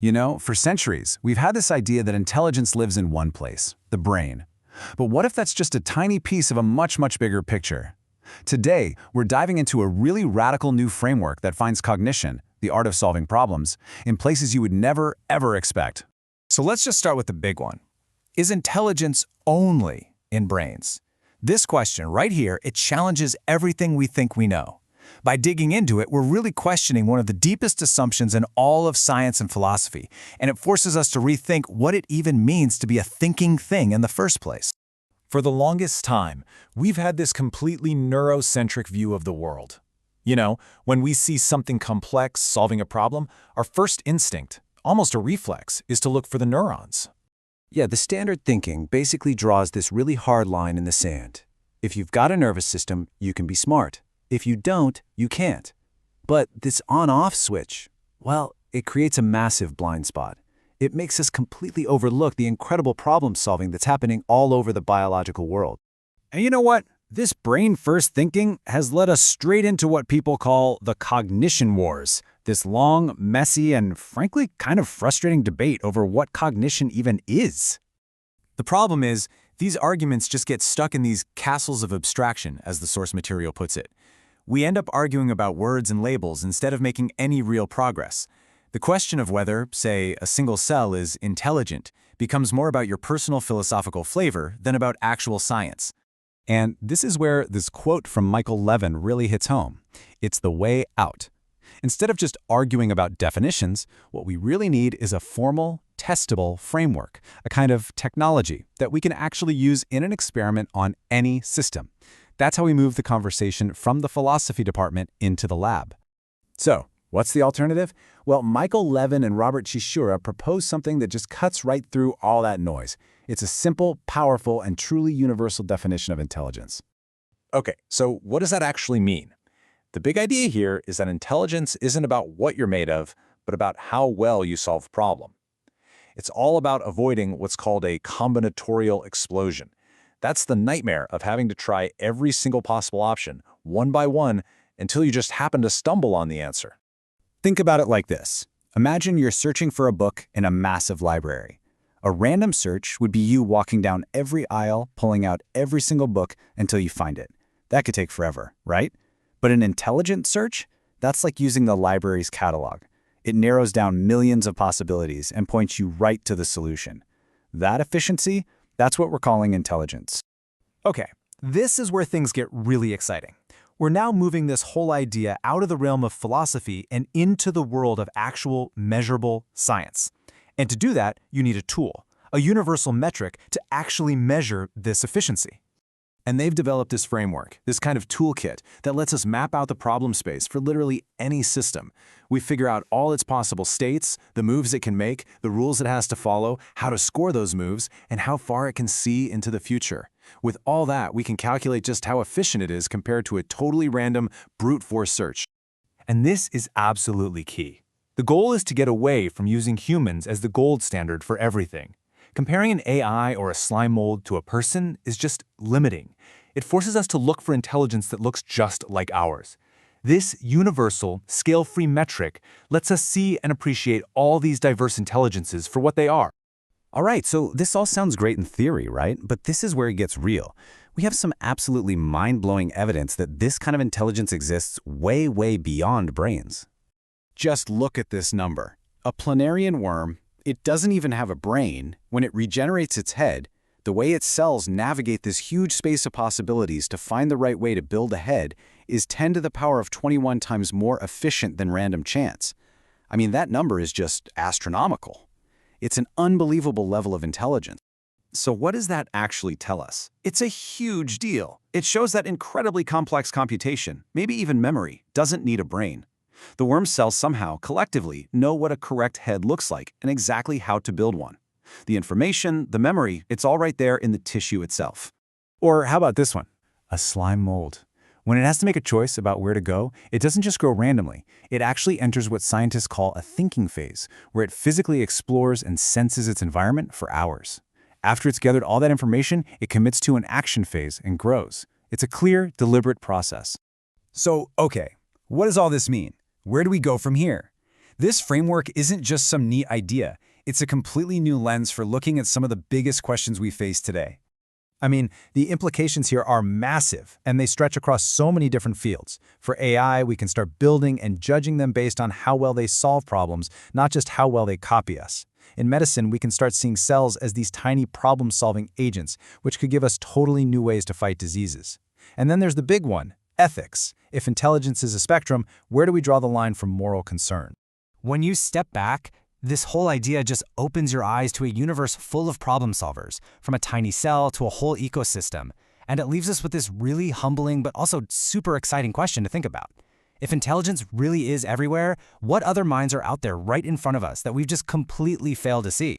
You know, for centuries, we've had this idea that intelligence lives in one place, the brain. But what if that's just a tiny piece of a much, much bigger picture? Today, we're diving into a really radical new framework that finds cognition, the art of solving problems, in places you would never, ever expect. So let's just start with the big one. Is intelligence only in brains? This question right here, it challenges everything we think we know. By digging into it, we're really questioning one of the deepest assumptions in all of science and philosophy, and it forces us to rethink what it even means to be a thinking thing in the first place. For the longest time, we've had this completely neurocentric view of the world. You know, when we see something complex solving a problem, our first instinct, almost a reflex, is to look for the neurons. Yeah, the standard thinking basically draws this really hard line in the sand. If you've got a nervous system, you can be smart. If you don't, you can't. But this on-off switch, well, it creates a massive blind spot. It makes us completely overlook the incredible problem-solving that's happening all over the biological world. And you know what? This brain-first thinking has led us straight into what people call the cognition wars, this long, messy, and frankly kind of frustrating debate over what cognition even is. The problem is, these arguments just get stuck in these castles of abstraction, as the source material puts it. We end up arguing about words and labels instead of making any real progress. The question of whether, say, a single cell is intelligent becomes more about your personal philosophical flavor than about actual science. And this is where this quote from Michael Levin really hits home. It's the way out. Instead of just arguing about definitions, what we really need is a formal, testable framework, a kind of technology that we can actually use in an experiment on any system. That's how we move the conversation from the philosophy department into the lab. So, what's the alternative? Well, Michael Levin and Robert Shishura propose something that just cuts right through all that noise. It's a simple, powerful, and truly universal definition of intelligence. Okay, so what does that actually mean? The big idea here is that intelligence isn't about what you're made of, but about how well you solve a problem. It's all about avoiding what's called a combinatorial explosion. That's the nightmare of having to try every single possible option, one by one, until you just happen to stumble on the answer. Think about it like this. Imagine you're searching for a book in a massive library. A random search would be you walking down every aisle, pulling out every single book until you find it. That could take forever, right? But an intelligent search? That's like using the library's catalog. It narrows down millions of possibilities and points you right to the solution. That efficiency, that's what we're calling intelligence. Okay, this is where things get really exciting. We're now moving this whole idea out of the realm of philosophy and into the world of actual, measurable science. And to do that, you need a tool, a universal metric to actually measure this efficiency. And they've developed this framework, this kind of toolkit that lets us map out the problem space for literally any system. We figure out all its possible states, the moves it can make, the rules it has to follow, how to score those moves, and how far it can see into the future. With all that, we can calculate just how efficient it is compared to a totally random, brute force search. And this is absolutely key. The goal is to get away from using humans as the gold standard for everything. Comparing an AI or a slime mold to a person is just limiting. It forces us to look for intelligence that looks just like ours. This universal, scale-free metric lets us see and appreciate all these diverse intelligences for what they are. All right, so this all sounds great in theory, right? But this is where it gets real. We have some absolutely mind-blowing evidence that this kind of intelligence exists way, way beyond brains. Just look at this number. A planarian worm, it doesn't even have a brain. When it regenerates its head, the way its cells navigate this huge space of possibilities to find the right way to build a head is 10 to the power of 21 times more efficient than random chance. I mean, that number is just astronomical. It's an unbelievable level of intelligence. So what does that actually tell us? It's a huge deal. It shows that incredibly complex computation, maybe even memory, doesn't need a brain. The worm cells somehow, collectively, know what a correct head looks like and exactly how to build one. The information, the memory, it's all right there in the tissue itself. Or how about this one? A slime mold. When it has to make a choice about where to go, it doesn't just grow randomly. It actually enters what scientists call a thinking phase, where it physically explores and senses its environment for hours. After it's gathered all that information, it commits to an action phase and grows. It's a clear, deliberate process. So, okay, what does all this mean? Where do we go from here? This framework isn't just some neat idea. It's a completely new lens for looking at some of the biggest questions we face today. I mean, the implications here are massive, and they stretch across so many different fields. For AI, we can start building and judging them based on how well they solve problems, not just how well they copy us. In medicine, we can start seeing cells as these tiny problem-solving agents, which could give us totally new ways to fight diseases. And then there's the big one, ethics. If intelligence is a spectrum, where do we draw the line from moral concern? When you step back, this whole idea just opens your eyes to a universe full of problem solvers, from a tiny cell to a whole ecosystem. And it leaves us with this really humbling but also super exciting question to think about. If intelligence really is everywhere, what other minds are out there right in front of us that we've just completely failed to see?